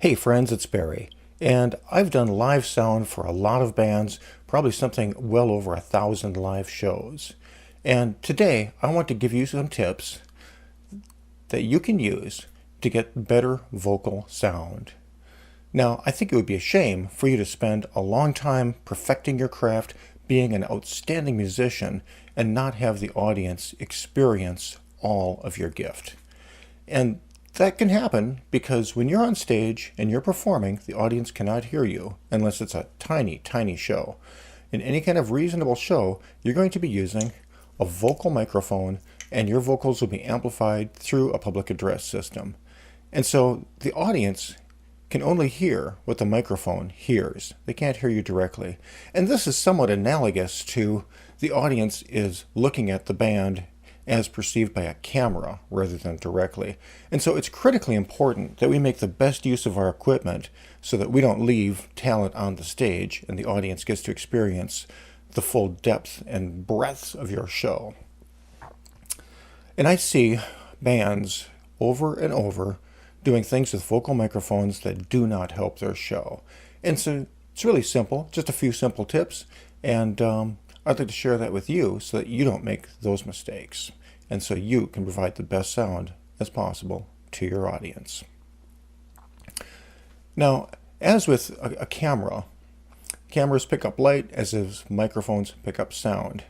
Hey friends, it's Barry, and I've done live sound for a lot of bands, probably something well over 1,000 live shows. And today I want to give you some tips that you can use to get better vocal sound. Now, I think it would be a shame for you to spend a long time perfecting your craft, being an outstanding musician, and not have the audience experience all of your gift. And that can happen because when you're on stage and you're performing, the audience cannot hear you unless it's a tiny, tiny show. In any kind of reasonable show, you're going to be using a vocal microphone and your vocals will be amplified through a public address system. And so the audience can only hear what the microphone hears. They can't hear you directly. And this is somewhat analogous to the audience is looking at the band as perceived by a camera rather than directly. And so it's critically important that we make the best use of our equipment so that we don't leave talent on the stage and the audience gets to experience the full depth and breadth of your show. And I see bands over and over doing things with vocal microphones that do not help their show. And so it's really simple, just a few simple tips, and I'd like to share that with you so that you don't make those mistakes, and so you can provide the best sound as possible to your audience. Now, as with a camera, cameras pick up light as if microphones pick up sound.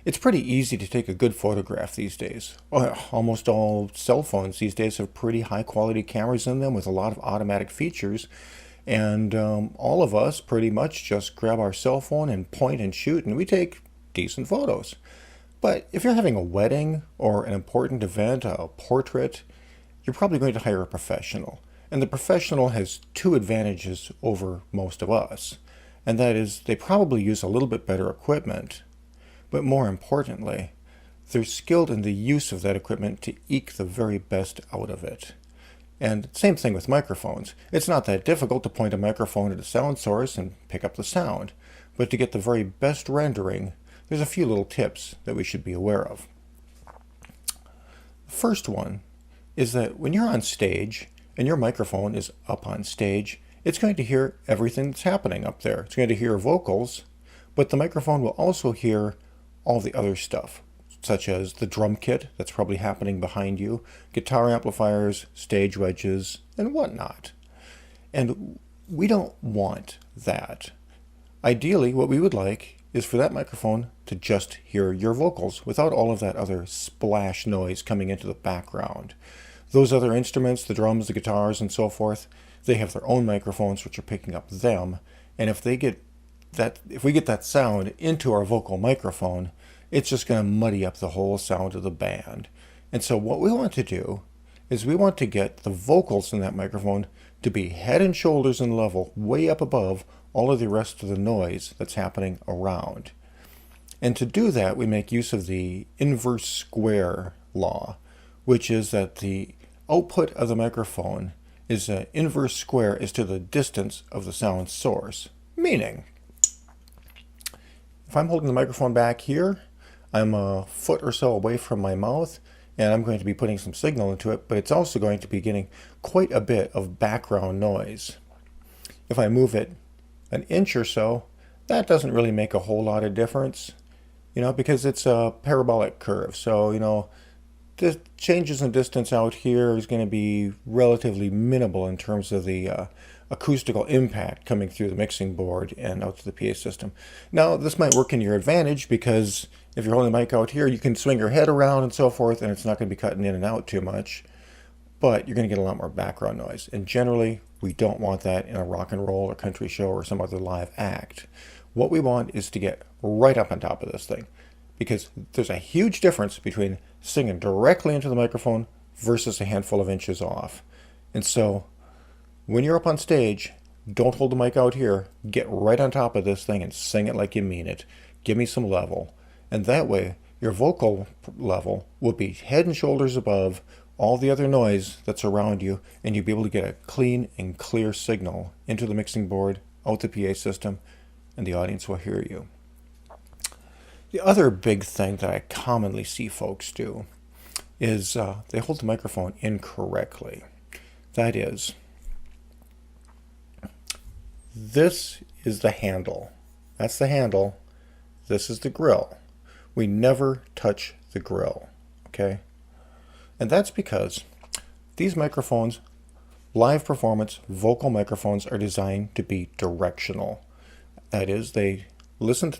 It's pretty easy to take a good photograph these days. Almost all cell phones these days have pretty high quality cameras in them with a lot of automatic features. And all of us pretty much just grab our cell phone and point and shoot, and we take decent photos. But if you're having a wedding or an important event, a portrait, you're probably going to hire a professional. And the professional has two advantages over most of us. And that is they probably use a little bit better equipment, but more importantly, they're skilled in the use of that equipment to eke the very best out of it. And same thing with microphones. It's not that difficult to point a microphone at a sound source and pick up the sound, but to get the very best rendering, there's a few little tips that we should be aware of. The first one is that when you're on stage and your microphone is up on stage, it's going to hear everything that's happening up there. It's going to hear vocals, but the microphone will also hear all the other stuff, such as the drum kit that's probably happening behind you, guitar amplifiers, stage wedges, and whatnot. And we don't want that. Ideally, what we would like is for that microphone to just hear your vocals without all of that other splash noise coming into the background. Those other instruments, the drums, the guitars, and so forth, they have their own microphones which are picking up them, and if we get that sound into our vocal microphone, it's just going to muddy up the whole sound of the band. And so what we want to do is we want to get the vocals in that microphone to be head and shoulders in level, way up above all of the rest of the noise that's happening around. And to do that, we make use of the inverse square law, which is that the output of the microphone is an inverse square as to the distance of the sound source. Meaning, if I'm holding the microphone back here, I'm a foot or so away from my mouth, and I'm going to be putting some signal into it, but it's also going to be getting quite a bit of background noise. If I move it an inch or so, that doesn't really make a whole lot of difference, because it's a parabolic curve. So, the changes in distance out here is going to be relatively minimal in terms of the acoustical impact coming through the mixing board and out to the PA system. Now, this might work in your advantage because if you're holding the mic out here, you can swing your head around and so forth, and it's not going to be cutting in and out too much, but you're going to get a lot more background noise. And generally, we don't want that in a rock and roll or country show or some other live act. What we want is to get right up on top of this thing, because there's a huge difference between singing directly into the microphone versus a handful of inches off. And so when you're up on stage, don't hold the mic out here. Get right on top of this thing and sing it like you mean it. Give me some level. And that way, your vocal level will be head and shoulders above all the other noise that's around you, and you'll be able to get a clean and clear signal into the mixing board, out the PA system, and the audience will hear you. The other big thing that I commonly see folks do is they hold the microphone incorrectly. That is, This is the handle. That's the handle. This is the grill. We never touch the grill, okay? And that's because these microphones, live performance vocal microphones, are designed to be directional. That is, they listen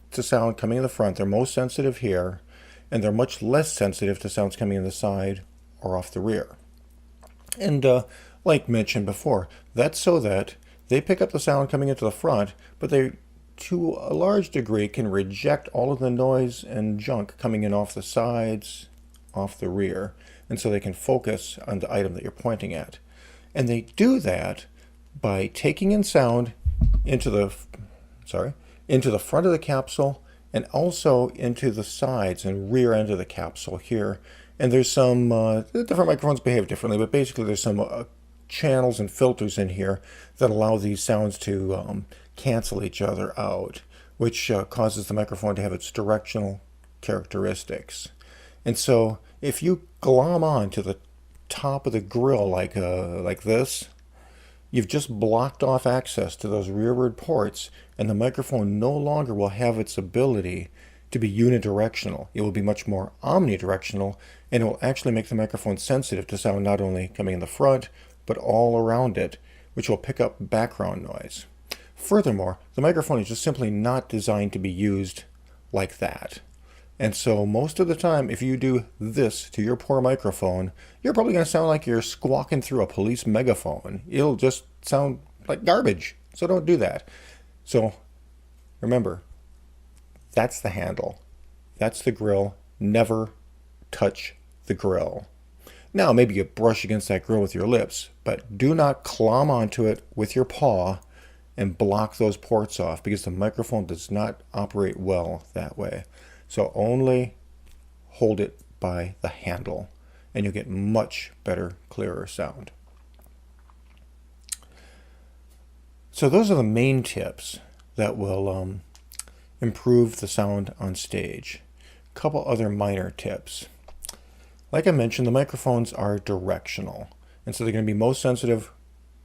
to sound coming in the front. They're most sensitive here, and they're much less sensitive to sounds coming in the side or off the rear. And like mentioned before, that's so that they pick up the sound coming into the front, but they, to a large degree, can reject all of the noise and junk coming in off the sides, off the rear, and so they can focus on the item that you're pointing at. And they do that by taking in sound into the front of the capsule and also into the sides and rear end of the capsule here. And there's some, different microphones behave differently, but basically there's some channels and filters in here that allow these sounds to cancel each other out, which causes the microphone to have its directional characteristics. And so if you glom on to the top of the grill like this, you've just blocked off access to those rearward ports, and the microphone no longer will have its ability to be unidirectional. It will be much more omnidirectional, and it will actually make the microphone sensitive to sound not only coming in the front, but all around it, which will pick up background noise. Furthermore, the microphone is just simply not designed to be used like that. And so most of the time, if you do this to your poor microphone, you're probably going to sound like you're squawking through a police megaphone. It'll just sound like garbage. So don't do that. So remember, that's the handle. That's the grill. Never touch the grill. Now, maybe you brush against that grill with your lips, but do not clomb onto it with your paw and block those ports off, because the microphone does not operate well that way. So only hold it by the handle, and you'll get much better, clearer sound. So those are the main tips that will improve the sound on stage. A couple other minor tips. Like I mentioned, the microphones are directional, and so they're going to be most sensitive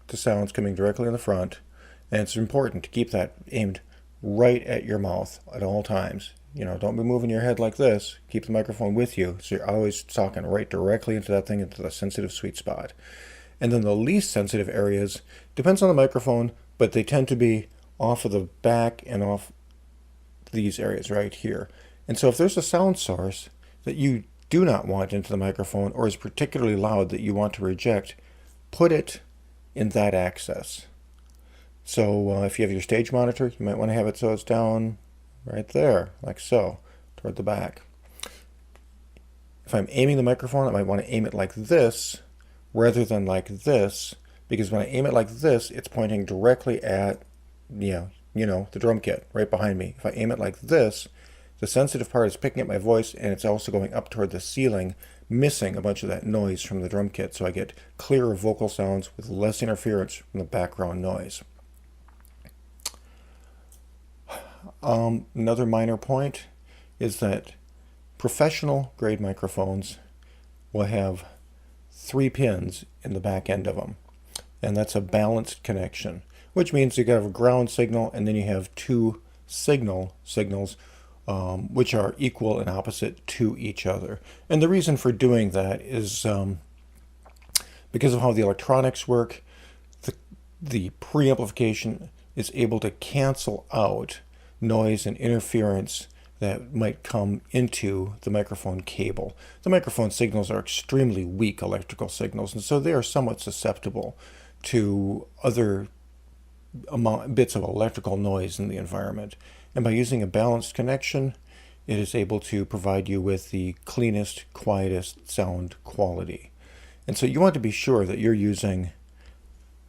to sounds coming directly in the front, and it's important to keep that aimed right at your mouth at all times. You know, don't be moving your head like this. Keep the microphone with you, so you're always talking right directly into that thing, into the sensitive sweet spot. And then the least sensitive areas, depends on the microphone, but they tend to be off of the back and off these areas right here. And so if there's a sound source that you do not want into the microphone, or is particularly loud that you want to reject, put it in that access. So if you have your stage monitor, you might want to have it so it's down right there, like so, toward the back. If I'm aiming the microphone, I might want to aim it like this rather than like this, because when I aim it like this, it's pointing directly at, the drum kit right behind me. If I aim it like this, the sensitive part is picking up my voice, and it's also going up toward the ceiling, missing a bunch of that noise from the drum kit, so I get clearer vocal sounds with less interference from the background noise. Another minor point is that professional grade microphones will have 3 pins in the back end of them, and that's a balanced connection, which means you have a ground signal, and then you have 2 signals which are equal and opposite to each other. And the reason for doing that is because of how the electronics work. The preamplification is able to cancel out noise and interference that might come into the microphone cable. The microphone signals are extremely weak electrical signals, and so they are somewhat susceptible to other bits of electrical noise in the environment. And by using a balanced connection, it is able to provide you with the cleanest, quietest sound quality. And so you want to be sure that you're using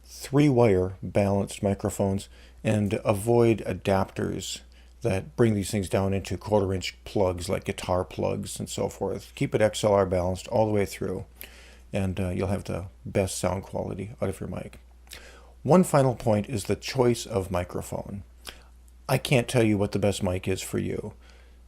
3-wire balanced microphones, and avoid adapters that bring these things down into 1/4-inch plugs like guitar plugs and so forth. Keep it XLR balanced all the way through, and you'll have the best sound quality out of your mic. One final point is the choice of microphone. I can't tell you what the best mic is for you,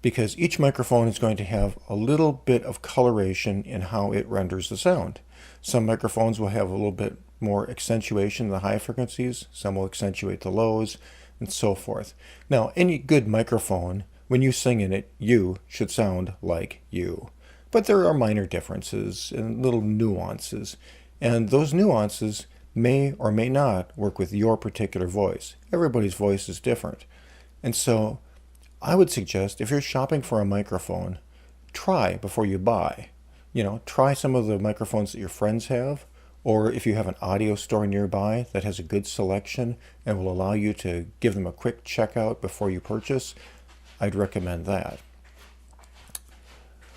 because each microphone is going to have a little bit of coloration in how it renders the sound. Some microphones will have a little bit more accentuation in the high frequencies, some will accentuate the lows, and so forth. Now, any good microphone, when you sing in it, you should sound like you. But there are minor differences and little nuances, and those nuances may or may not work with your particular voice. Everybody's voice is different. And so I would suggest if you're shopping for a microphone, try before you buy. Try some of the microphones that your friends have, or if you have an audio store nearby that has a good selection and will allow you to give them a quick checkout before you purchase, I'd recommend that.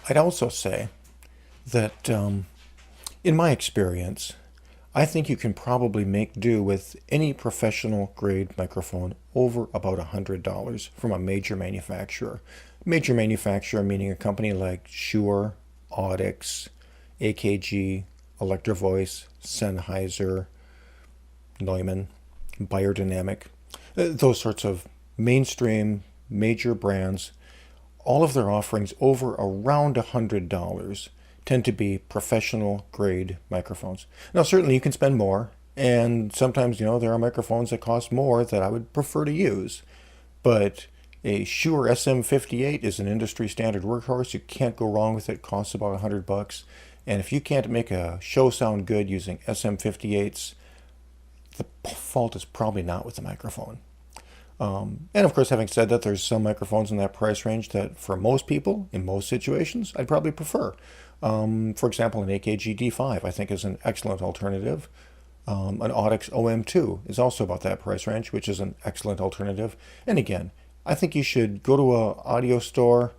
I'd also say that in my experience, I think you can probably make do with any professional grade microphone over about $100 from a major manufacturer. Major manufacturer meaning a company like Shure, Audix, AKG, Electro Voice, Sennheiser, Neumann, Beyerdynamic, those sorts of mainstream major brands. All of their offerings over around $100 tend to be professional grade microphones. Now, certainly you can spend more, and sometimes, there are microphones that cost more that I would prefer to use, but a Shure SM58 is an industry standard workhorse. You can't go wrong with it. It costs about $100. And if you can't make a show sound good using SM58s, the fault is probably not with the microphone. And of course, having said that, there's some microphones in that price range that for most people, in most situations, I'd probably prefer. For example, an AKG D5 I think is an excellent alternative. An Audix OM2 is also about that price range, which is an excellent alternative. And again, I think you should go to an audio store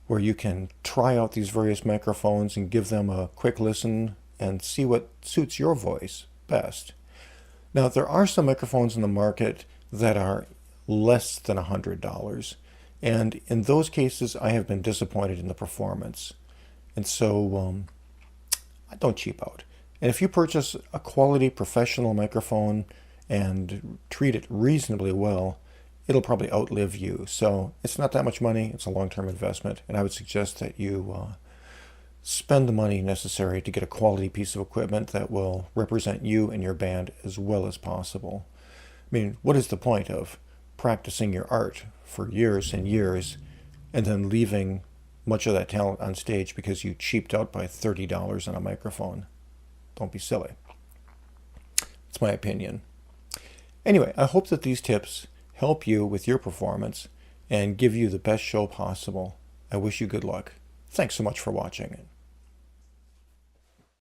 where you can try out these various microphones and give them a quick listen and see what suits your voice best. Now, there are some microphones in the market that are less than $100, and in those cases, I have been disappointed in the performance. And so don't cheap out. And if you purchase a quality professional microphone and treat it reasonably well, it'll probably outlive you. So it's not that much money. It's a long-term investment. And I would suggest that you spend the money necessary to get a quality piece of equipment that will represent you and your band as well as possible. I mean, what is the point of practicing your art for years and years and then leaving much of that talent on stage because you cheaped out by $30 on a microphone? Don't be silly. It's my opinion. Anyway, I hope that these tips help you with your performance and give you the best show possible. I wish you good luck. Thanks so much for watching.